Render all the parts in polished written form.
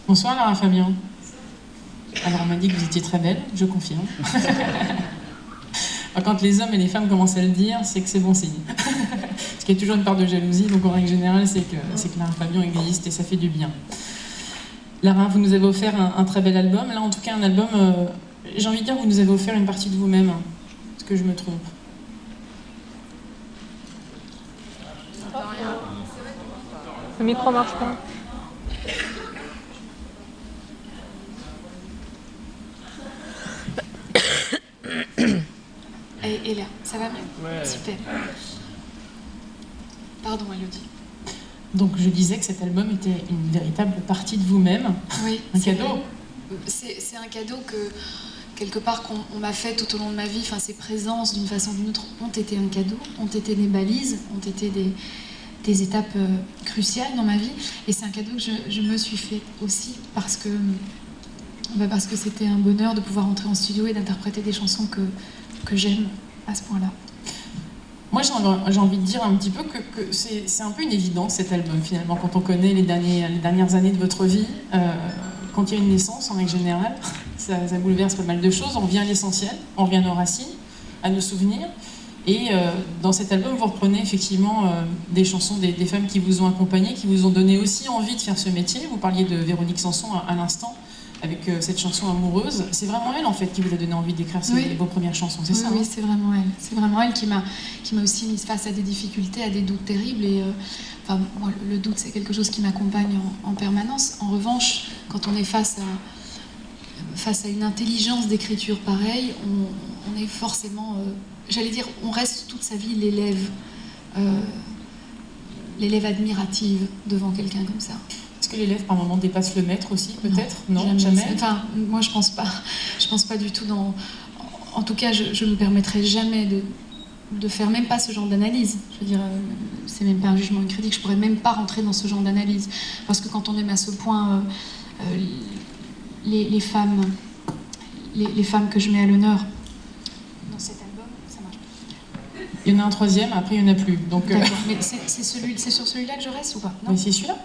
Bonsoir Lara Fabian. Alors on m'a dit que vous étiez très belle, je confirme. Quand les hommes et les femmes commencent à le dire, c'est que c'est bon signe. Parce qu'il y a toujours une part de jalousie, donc en règle générale, c'est que Lara Fabian existe et ça fait du bien. Lara, vous nous avez offert un très bel album. Là, en tout cas, un album, j'ai envie de dire que vous nous avez offert une partie de vous-même. Est-ce que je me trompe? Le micro marche pas. Et là, ça va bien? Ouais. Super. Pardon, Elodie. Donc je disais que cet album était une véritable partie de vous-même. Oui. Un cadeau. C'est un cadeau que, quelque part, qu'on m'a fait tout au long de ma vie. Enfin, ces présences, d'une façon ou d'une autre, ont été un cadeau, ont été des balises, ont été des étapes cruciales dans ma vie. Et c'est un cadeau que je me suis fait aussi parce que c'était un bonheur de pouvoir entrer en studio et d'interpréter des chansons que j'aime à ce point-là. Moi, j'ai envie de dire un petit peu que c'est un peu une évidence, cet album, finalement, quand on connaît les dernières années de votre vie. Quand il y a une naissance, en règle générale, ça bouleverse pas mal de choses. On revient à l'essentiel, on revient à nos racines, à nos souvenirs. Et dans cet album, vous reprenez effectivement des chansons des femmes qui vous ont accompagné, qui vous ont donné aussi envie de faire ce métier. Vous parliez de Véronique Sanson à l'instant, avec cette chanson Amoureuse. C'est vraiment elle, en fait, qui vous a donné envie d'écrire vos premières chansons, c'est ça? Oui, c'est vraiment elle. C'est vraiment elle qui m'a aussi mise face à des difficultés, à des doutes terribles. Et enfin, moi, le doute, c'est quelque chose qui m'accompagne en permanence. En revanche, quand on est face à une intelligence d'écriture pareille, on est forcément... j'allais dire, on reste toute sa vie l'élève admirative devant quelqu'un comme ça. Est-ce que l'élève, par moment, dépasse le maître aussi, peut-être? Non, jamais. jamais. Enfin, moi, je pense pas. Je pense pas du tout dans... En tout cas, je me permettrai jamais de faire même pas ce genre d'analyse. Je veux dire, c'est même pas un jugement, une critique. Je pourrais même pas rentrer dans ce genre d'analyse. Parce que quand on aime à ce point les femmes que je mets à l'honneur dans cet album, ça marche pas. Il y en a un troisième, après il n'y en a plus. Donc, D'accord, mais c'est sur celui-là que je reste ou pas? Non, mais c'est celui-là?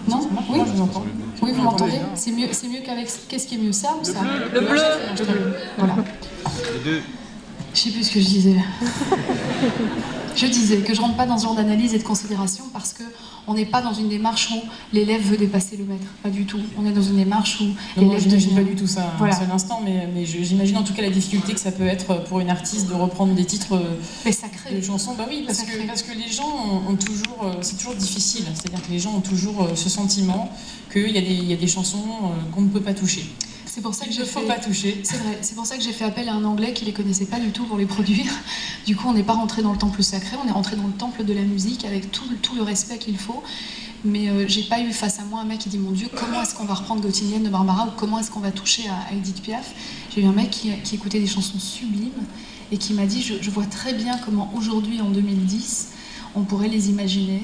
non, oui, je vous entends. Oui, vous m'entendez? C'est mieux qu'avec... Qu'est-ce qui est mieux, ça ou ça? Le bleu. Le bleu, voilà. Les deux. Je sais plus ce que je disais. Je disais que je rentre pas dans ce genre d'analyse et de considération parce que on n'est pas dans une démarche où l'élève veut dépasser le maître. Pas du tout. On est dans une démarche où l'élève n'imagine pas du tout ça voilà. Un seul instant, mais j'imagine en tout cas la difficulté que ça peut être pour une artiste de reprendre des titres de chansons. Bah oui, parce que les gens ont toujours... c'est toujours difficile. C'est-à-dire que les gens ont toujours ce sentiment qu'il y a des chansons qu'on ne peut pas toucher. C'est pour ça que faut pas toucher. C'est vrai. C'est pour ça que j'ai fait appel à un Anglais qui les connaissait pas du tout pour les produire. Du coup, on n'est pas rentré dans le temple sacré, on est rentré dans le temple de la musique avec tout le respect qu'il faut. Mais j'ai pas eu face à moi un mec qui dit mon Dieu, comment est-ce qu'on va reprendre Göttingen de Barbara ou comment est-ce qu'on va toucher à Edith Piaf. J'ai eu un mec qui écoutait des chansons sublimes et qui m'a dit je vois très bien comment aujourd'hui en 2010 on pourrait les imaginer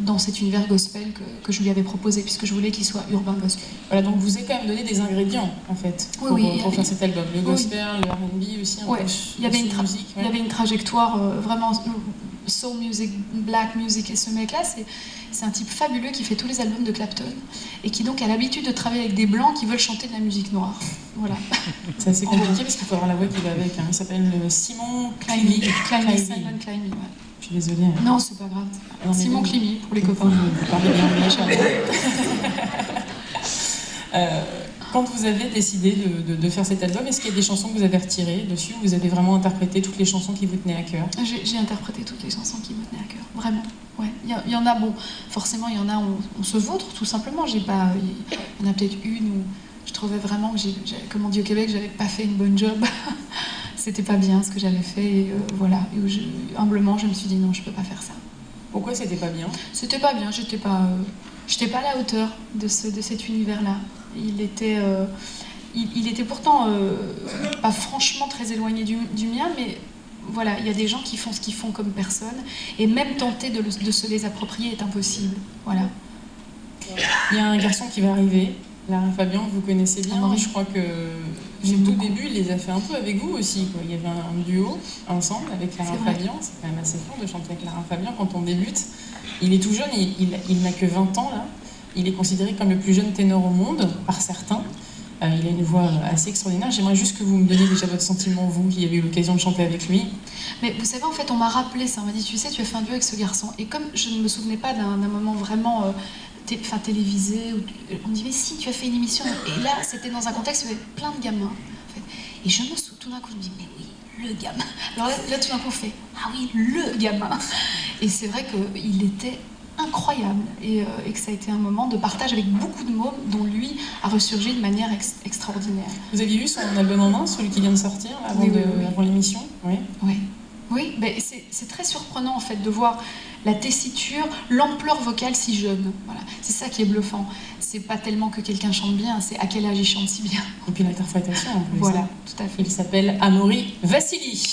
dans cet univers gospel que je lui avais proposé, puisque je voulais qu'il soit urbain gospel. Voilà, donc vous avez quand même donné des ingrédients, en fait, pour faire cet album. Le gospel, le R&B aussi, un peu. Il y avait une trajectoire vraiment soul music, black music, et ce mec-là, c'est un type fabuleux qui fait tous les albums de Clapton, et qui donc a l'habitude de travailler avec des blancs qui veulent chanter de la musique noire. Voilà. C'est assez compliqué, parce qu'il faut avoir la voix qui va avec. Hein. Il s'appelle Simon Climy. Climy. Simon Climy, ouais. Je suis désolée. Hein. Non, c'est pas grave. Simon Climy, pour les copains. Vous parlez bien anglais. Quand vous avez décidé de faire cet album, est-ce qu'il y a des chansons que vous avez retirées dessus, ou vous avez vraiment interprété toutes les chansons qui vous tenaient à cœur? J'ai interprété toutes les chansons qui me tenaient à cœur, vraiment. Ouais. Il y en a, bon, forcément, il y en a, on se vautre, tout simplement. Il y en a peut-être une où je trouvais vraiment que comme on dit au Québec, j'avais pas fait une bonne job. C'était pas bien ce que j'avais fait, et voilà. Et humblement, je me suis dit non, je peux pas faire ça. Pourquoi c'était pas bien? C'était pas bien, j'étais pas à la hauteur de cet univers-là. Il était pourtant pas franchement très éloigné du mien, mais voilà, il y a des gens qui font ce qu'ils font comme personne, et même tenter de se les approprier est impossible. Voilà. Il y a un garçon qui va arriver. Lara Fabian, vous connaissez bien, je crois que au tout début, il les a fait un peu avec vous aussi. Quoi. Il y avait un duo ensemble avec Lara Fabian, c'est quand même assez fort de chanter avec Lara Fabian quand on débute. Il est tout jeune, il n'a que 20 ans là. Il est considéré comme le plus jeune ténor au monde, par certains. Il a une voix assez extraordinaire. J'aimerais juste que vous me donniez déjà votre sentiment, vous qui avez eu l'occasion de chanter avec lui. Mais vous savez, en fait, on m'a rappelé ça. On m'a dit, tu sais, tu as fait un duo avec ce garçon. Et comme je ne me souvenais pas d'un moment vraiment télévisé, on me dit, mais si, tu as fait une émission. Et là, c'était dans un contexte où il y avait plein de gamins. En fait. Et je me souviens, tout d'un coup, je me dis, mais oui, le gamin. Alors là tout d'un coup, on fait, ah oui, le gamin. Et c'est vrai qu'il était incroyable et que ça a été un moment de partage avec beaucoup de mômes dont lui a ressurgi de manière extraordinaire. Vous aviez vu son album en main, celui qui vient de sortir avant, oui. avant l'émission? Oui. Oui, mais c'est très surprenant en fait de voir la tessiture, l'ampleur vocale si jeune. Voilà. C'est ça qui est bluffant. C'est pas tellement que quelqu'un chante bien, c'est à quel âge il chante si bien. Et puis l'interprétation en plus. Voilà, tout à fait. Il s'appelle Amaury Vassili.